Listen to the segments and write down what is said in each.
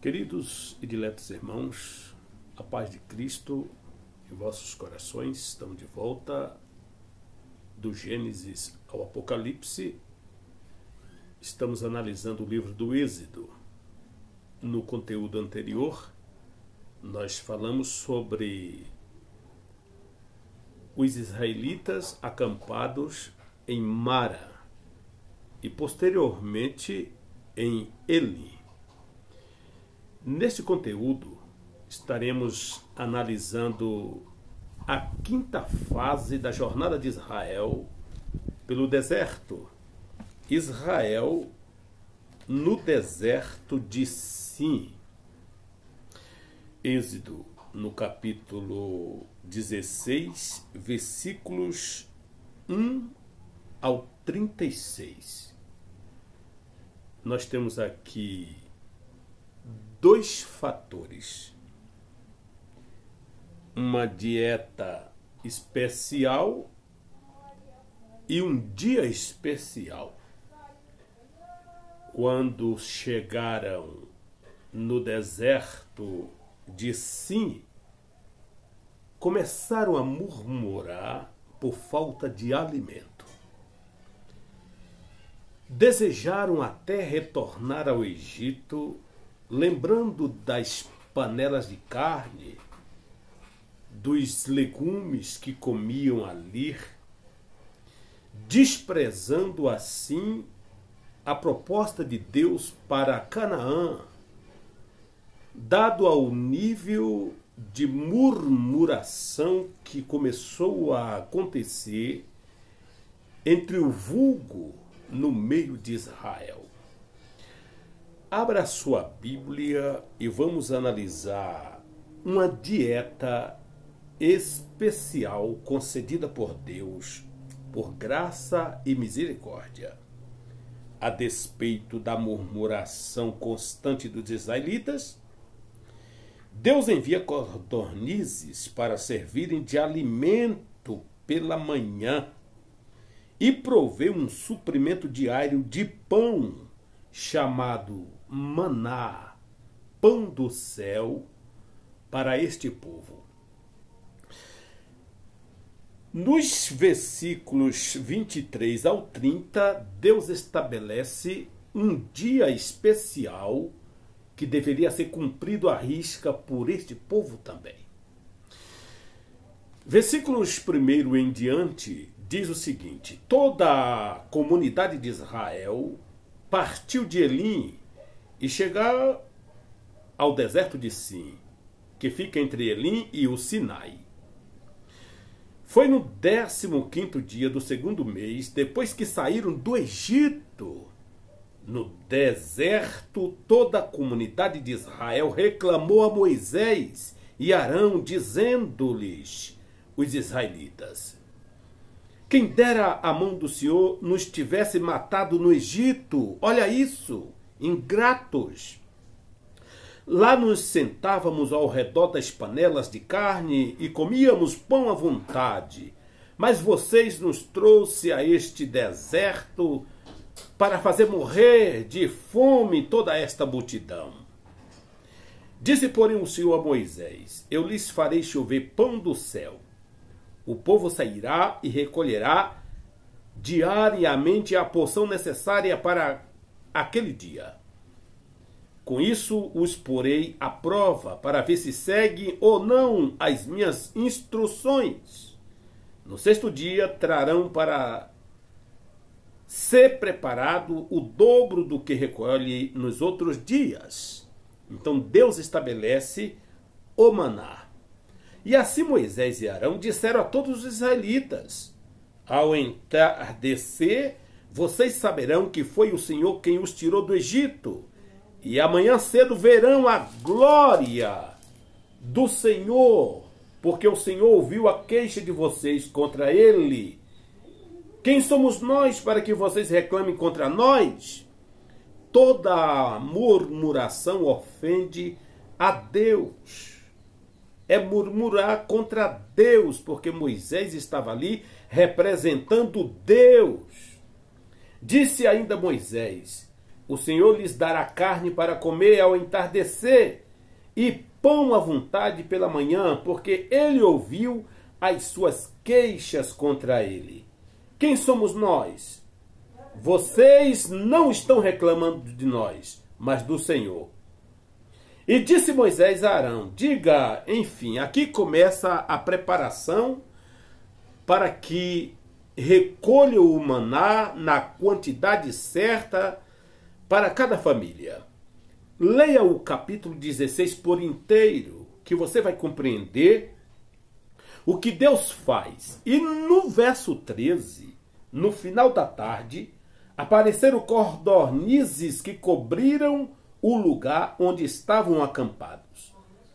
Queridos e diletos irmãos, a paz de Cristo em vossos corações. Estamos de volta do Gênesis ao Apocalipse. Estamos analisando o livro do Êxodo. No conteúdo anterior, nós falamos sobre os israelitas acampados em Mara e posteriormente em Elim. Neste conteúdo, estaremos analisando a quinta fase da jornada de Israel pelo deserto. Israel no deserto de Sim. Êxodo, no capítulo 16, versículos 1 ao 36. Nós temos aqui dois fatores: uma dieta especial e um dia especial. Quando chegaram no deserto de Sim, começaram a murmurar por falta de alimento. Desejaram até retornar ao Egito, lembrando das panelas de carne, dos legumes que comiam ali, desprezando assim a proposta de Deus para Canaã, dado ao nível de murmuração que começou a acontecer entre o vulgo no meio de Israel. Abra sua Bíblia e vamos analisar uma dieta especial concedida por Deus, por graça e misericórdia. A despeito da murmuração constante dos israelitas, Deus envia codornizes para servirem de alimento pela manhã e provê um suprimento diário de pão chamado maná, pão do céu, para este povo. Nos versículos 23 ao 30, Deus estabelece um dia especial que deveria ser cumprido à risca por este povo também. Versículos 1 em diante diz o seguinte: toda a comunidade de Israel partiu de Elim e chegou ao deserto de Sim, que fica entre Elim e o Sinai. Foi no 15º dia do segundo mês, depois que saíram do Egito. No deserto, toda a comunidade de Israel reclamou a Moisés e Arão, dizendo-lhes, os israelitas: quem dera a mão do Senhor nos tivesse matado no Egito. Olha isso, ingratos. Lá nos sentávamos ao redor das panelas de carne e comíamos pão à vontade. Mas vocês nos trouxeram a este deserto para fazer morrer de fome toda esta multidão. Disse, porém, o Senhor a Moisés: eu lhes farei chover pão do céu. O povo sairá e recolherá diariamente a porção necessária para aquele dia. Com isso os porei à prova para ver se seguem ou não as minhas instruções. No sexto dia trarão para ser preparado o dobro do que recolhe nos outros dias. Então Deus estabelece o maná. E assim Moisés e Arão disseram a todos os israelitas: ao entardecer, vocês saberão que foi o Senhor quem os tirou do Egito, e amanhã cedo verão a glória do Senhor, porque o Senhor ouviu a queixa de vocês contra ele. Quem somos nós para que vocês reclamem contra nós? Toda murmuração ofende a Deus. É murmurar contra Deus, porque Moisés estava ali representando Deus. Disse ainda Moisés: O Senhor lhes dará carne para comer ao entardecer e pão à vontade pela manhã, porque ele ouviu as suas queixas contra ele. Quem somos nós? Vocês não estão reclamando de nós, mas do Senhor. E disse Moisés a Arão, diga, enfim, aqui começa a preparação para que recolha o maná na quantidade certa para cada família. Leia o capítulo 16 por inteiro, que você vai compreender o que Deus faz. E no verso 13, no final da tarde, apareceram codornizes que cobriram o lugar onde estavam acampados.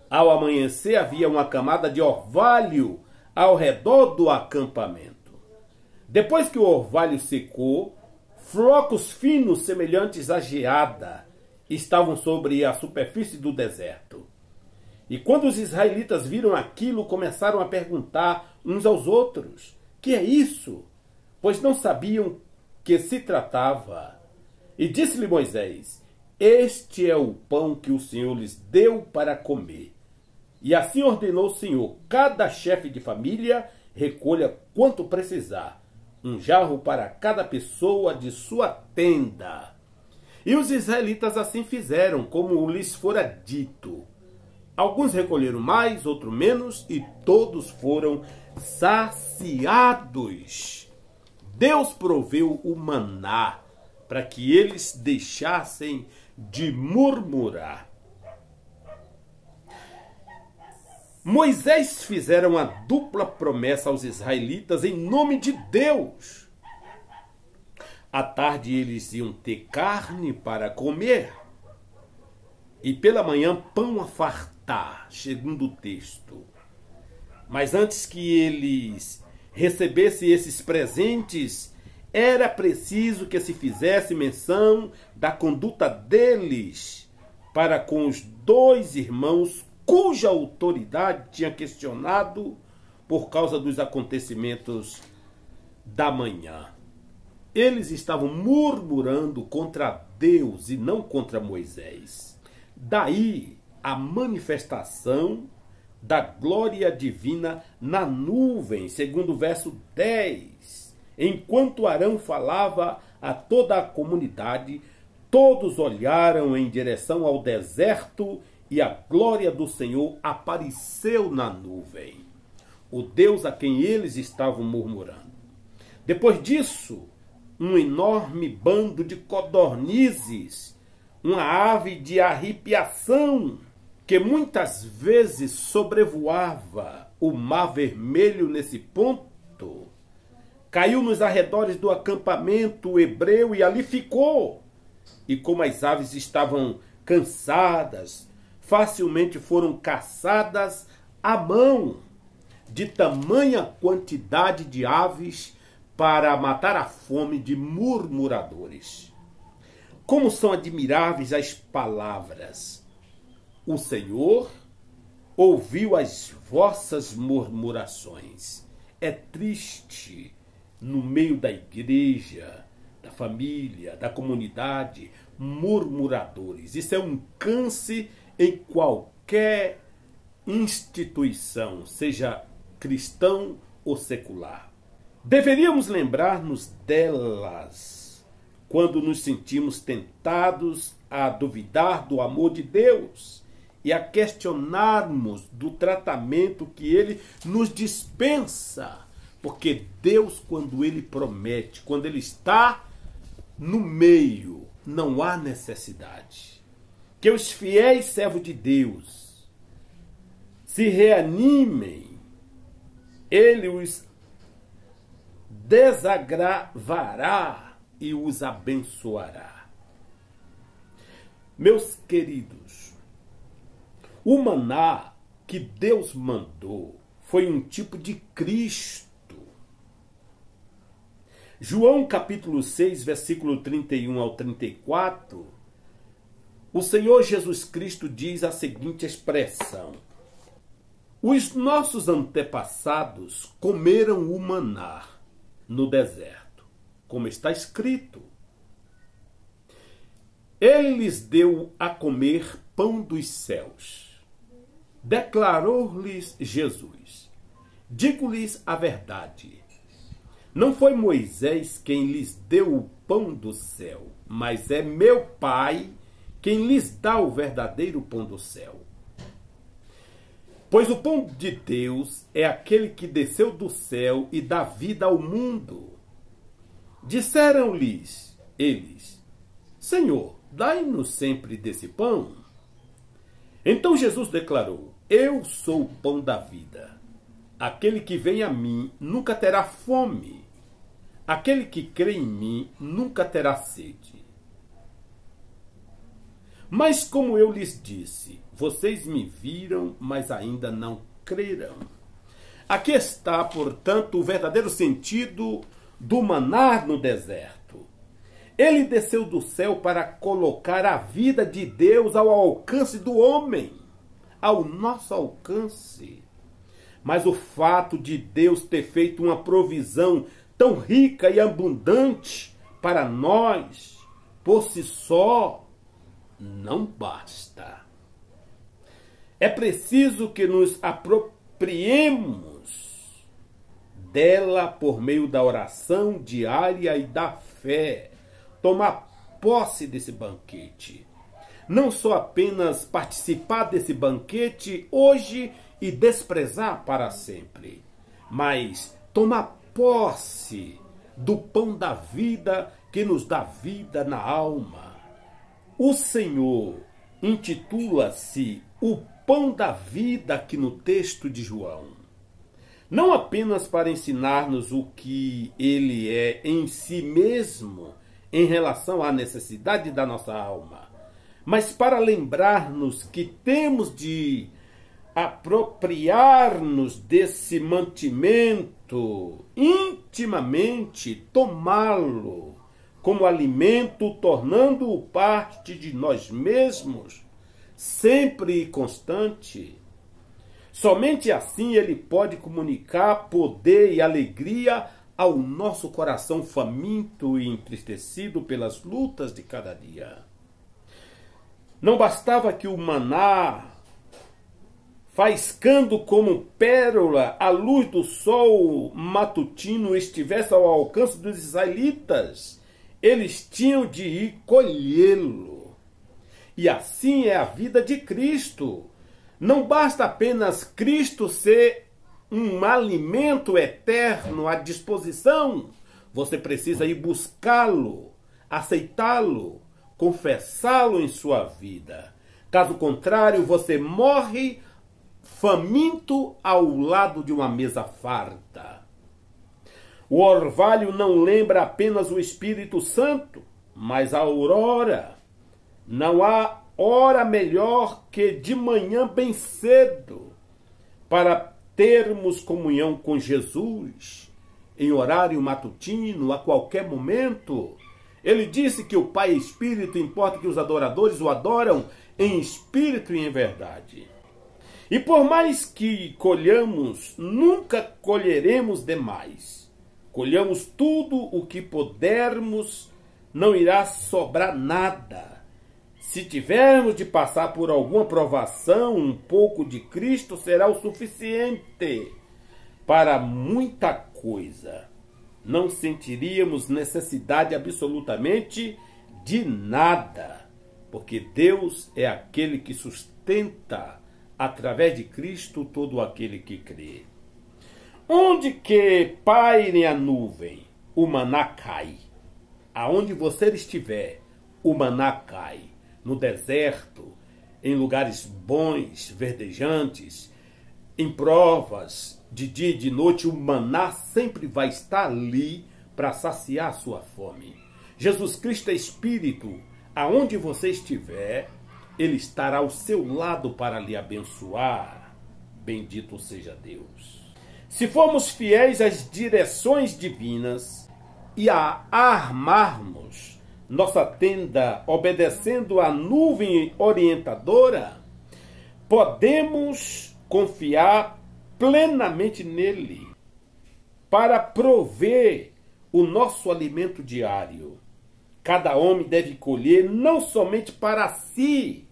Ao amanhecer havia uma camada de orvalho ao redor do acampamento. Depois que o orvalho secou, flocos finos semelhantes à geada estavam sobre a superfície do deserto. E quando os israelitas viram aquilo, começaram a perguntar uns aos outros: que é isso? Pois não sabiam que se tratava. E disse-lhe Moisés: este é o pão que o Senhor lhes deu para comer. E assim ordenou o Senhor: cada chefe de família recolha quanto precisar, um jarro para cada pessoa de sua tenda. E os israelitas assim fizeram, como lhes fora dito. Alguns recolheram mais, outros menos, e todos foram saciados. Deus proveu o maná para que eles deixassem de murmurar. Moisés fizera uma dupla promessa aos israelitas em nome de Deus. À tarde eles iam ter carne para comer e pela manhã pão a fartar, segundo o texto. Mas antes que eles recebessem esses presentes, era preciso que se fizesse menção da conduta deles para com os dois irmãos cuja autoridade tinha questionado por causa dos acontecimentos da manhã. Eles estavam murmurando contra Deus e não contra Moisés. Daí a manifestação da glória divina na nuvem, segundo o verso 10. Enquanto Arão falava a toda a comunidade, todos olharam em direção ao deserto e a glória do Senhor apareceu na nuvem, o Deus a quem eles estavam murmurando. Depois disso, um enorme bando de codornizes, uma ave de arrepiação, que muitas vezes sobrevoava o Mar Vermelho nesse ponto, caiu nos arredores do acampamento hebreu e ali ficou. E como as aves estavam cansadas, facilmente foram caçadas à mão, de tamanha quantidade de aves para matar a fome de murmuradores. Como são admiráveis as palavras! O Senhor ouviu as vossas murmurações. É triste, no meio da igreja, da família, da comunidade, murmuradores. Isso é um câncer em qualquer instituição, seja cristão ou secular. Deveríamos lembrar-nos delas quando nos sentimos tentados a duvidar do amor de Deus e a questionarmos do tratamento que Ele nos dispensa. Porque Deus, quando Ele promete, quando Ele está no meio, não há necessidade. Que os fiéis servos de Deus se reanimem, Ele os desagravará e os abençoará. Meus queridos, o maná que Deus mandou foi um tipo de Cristo. João capítulo 6, versículo 31 ao 34, o Senhor Jesus Cristo diz a seguinte expressão: os nossos antepassados comeram o maná no deserto, como está escrito. Ele lhes deu a comer pão dos céus. Declarou-lhes Jesus: digo-lhes a verdade. Não foi Moisés quem lhes deu o pão do céu, mas é meu Pai quem lhes dá o verdadeiro pão do céu. Pois o pão de Deus é aquele que desceu do céu e dá vida ao mundo. Disseram-lhes eles: Senhor, dai-nos sempre desse pão. Então Jesus declarou: eu sou o pão da vida. Aquele que vem a mim nunca terá fome. Aquele que crê em mim nunca terá sede. Mas como eu lhes disse, vocês me viram, mas ainda não creram. Aqui está, portanto, o verdadeiro sentido do maná no deserto. Ele desceu do céu para colocar a vida de Deus ao alcance do homem, ao nosso alcance. Mas o fato de Deus ter feito uma provisão tão rica e abundante para nós, por si só, não basta. É preciso que nos apropriemos dela por meio da oração diária e da fé. Tomar posse desse banquete. Não só apenas participar desse banquete hoje e desprezar para sempre, mas tomar posse do pão da vida que nos dá vida na alma. O Senhor intitula-se o pão da vida aqui no texto de João. Não apenas para ensinar-nos o que ele é em si mesmo em relação à necessidade da nossa alma, mas para lembrar-nos que temos de apropriar-nos desse mantimento, intimamente tomá-lo como alimento, tornando-o parte de nós mesmos, sempre e constante. Somente assim ele pode comunicar poder e alegria ao nosso coração faminto e entristecido pelas lutas de cada dia. Não bastava que o maná, faiscando como pérola à luz do sol matutino, estivesse ao alcance dos israelitas. Eles tinham de ir colhê-lo. E assim é a vida de Cristo. Não basta apenas Cristo ser um alimento eterno à disposição. Você precisa ir buscá-lo, aceitá-lo, confessá-lo em sua vida. Caso contrário, você morre faminto ao lado de uma mesa farta. O orvalho não lembra apenas o Espírito Santo, mas a aurora. Não há hora melhor que de manhã bem cedo para termos comunhão com Jesus em horário matutino, a qualquer momento. Ele disse que o Pai é Espírito, importa que os adoradores o adoram em espírito e em verdade. E por mais que colhamos, nunca colheremos demais. Colhamos tudo o que pudermos, não irá sobrar nada. Se tivermos de passar por alguma provação, um pouco de Cristo será o suficiente para muita coisa. Não sentiríamos necessidade absolutamente de nada, porque Deus é aquele que sustenta através de Cristo todo aquele que crê. Onde que paire a nuvem, o maná cai. Aonde você estiver, o maná cai. No deserto, em lugares bons, verdejantes, em provas, de dia e de noite, o maná sempre vai estar ali para saciar a sua fome. Jesus Cristo é Espírito. Aonde você estiver, Ele estará ao seu lado para lhe abençoar. Bendito seja Deus. Se formos fiéis às direções divinas e a armarmos nossa tenda obedecendo à nuvem orientadora, podemos confiar plenamente nele para prover o nosso alimento diário. Cada homem deve colher não somente para si,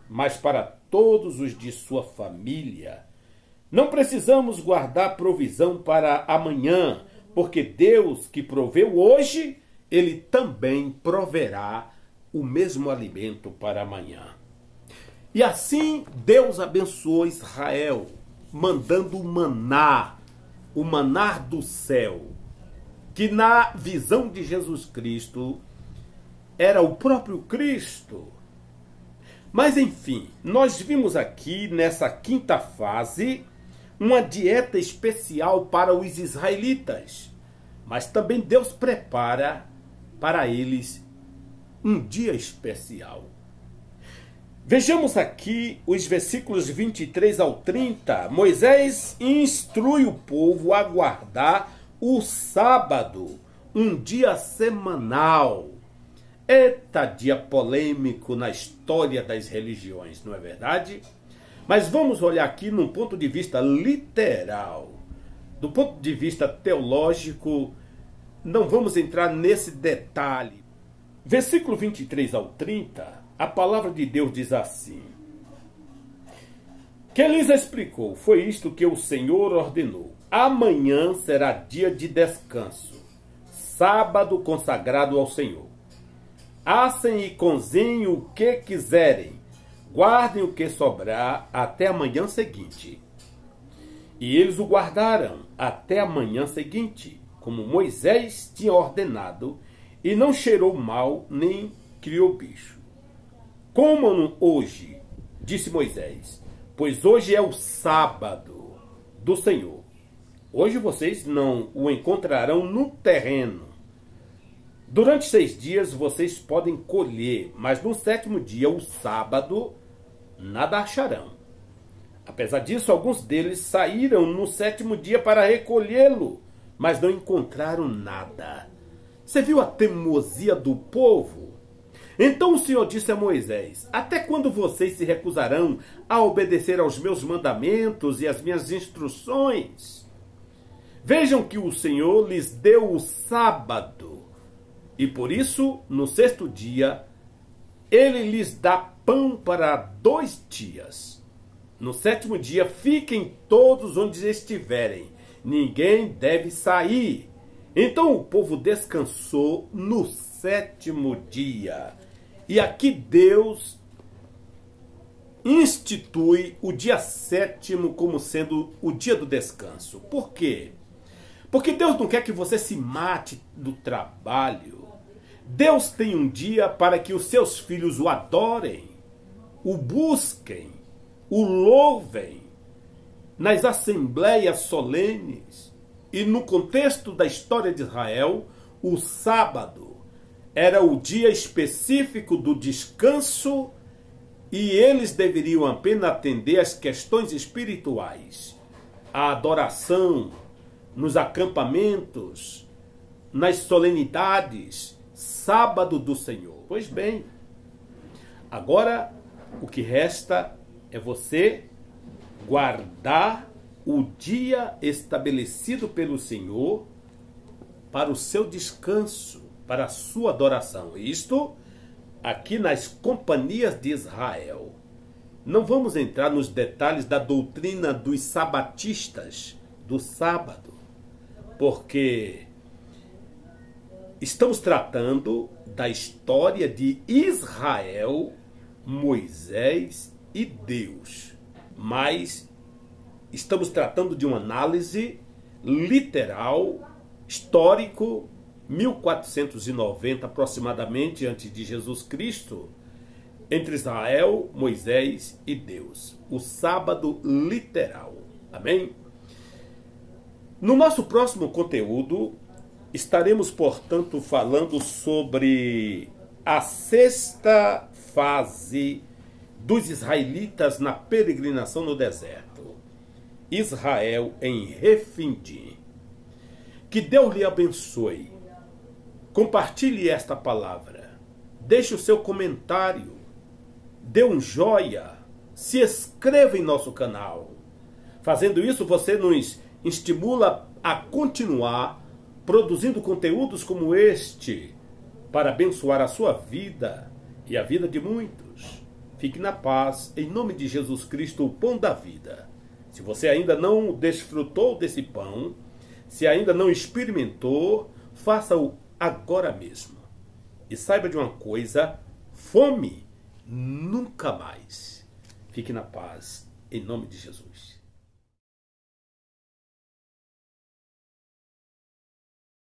mas para todos os de sua família. Não precisamos guardar provisão para amanhã, porque Deus que proveu hoje, Ele também proverá o mesmo alimento para amanhã. E assim Deus abençoou Israel, mandando o maná do céu, que na visão de Jesus Cristo era o próprio Cristo. Mas enfim, nós vimos aqui nessa quinta fase uma dieta especial para os israelitas, mas também Deus prepara para eles um dia especial. Vejamos aqui os versículos 23 ao 30. Moisés instrui o povo a guardar o sábado, um dia semanal. Eita, dia polêmico na história das religiões, não é verdade? Mas vamos olhar aqui num ponto de vista literal. Do ponto de vista teológico, não vamos entrar nesse detalhe. Versículo 23 ao 30, a palavra de Deus diz assim: que lhes explicou, foi isto que o Senhor ordenou. Amanhã será dia de descanso, sábado consagrado ao Senhor. Assem e cozinhem o que quiserem, guardem o que sobrar até a manhã seguinte. E eles o guardaram até a manhã seguinte, como Moisés tinha ordenado, e não cheirou mal, nem criou bicho. Comam hoje, disse Moisés, pois hoje é o sábado do Senhor. Hoje vocês não o encontrarão no terreno. Durante 6 dias vocês podem colher, mas no 7º dia, o sábado, nada acharão. Apesar disso, alguns deles saíram no 7º dia para recolhê-lo, mas não encontraram nada. Você viu a teimosia do povo? Então o Senhor disse a Moisés: até quando vocês se recusarão a obedecer aos meus mandamentos e às minhas instruções? Vejam que o Senhor lhes deu o sábado, e por isso, no 6º dia, ele lhes dá pão para 2 dias. No 7º dia, fiquem todos onde estiverem. Ninguém deve sair. Então o povo descansou no 7º dia. E aqui Deus institui o dia 7º como sendo o dia do descanso. Por quê? Porque Deus não quer que você se mate do trabalho. Deus tem um dia para que os seus filhos o adorem, o busquem, o louvem nas assembleias solenes. E no contexto da história de Israel, o sábado era o dia específico do descanso e eles deveriam apenas atender às questões espirituais, a adoração nos acampamentos, nas solenidades, sábado do Senhor. Pois bem, agora o que resta é você guardar o dia estabelecido pelo Senhor para o seu descanso, para a sua adoração. Isto aqui nas companhias de Israel. Não vamos entrar nos detalhes da doutrina dos sabatistas do sábado, porque estamos tratando da história de Israel, Moisés e Deus. Mas estamos tratando de uma análise literal, histórico, 1490 aproximadamente antes de Jesus Cristo, entre Israel, Moisés e Deus. O sábado literal. Amém? No nosso próximo conteúdo, estaremos, portanto, falando sobre a 6ª fase dos israelitas na peregrinação no deserto. Israel em Refidim. Que Deus lhe abençoe. Compartilhe esta palavra. Deixe o seu comentário. Dê um joia. Se inscreva em nosso canal. Fazendo isso, você nos estimula a continuar produzindo conteúdos como este, para abençoar a sua vida e a vida de muitos. Fique na paz, em nome de Jesus Cristo, o pão da vida. Se você ainda não desfrutou desse pão, se ainda não experimentou, faça-o agora mesmo. E saiba de uma coisa, fome nunca mais. Fique na paz, em nome de Jesus.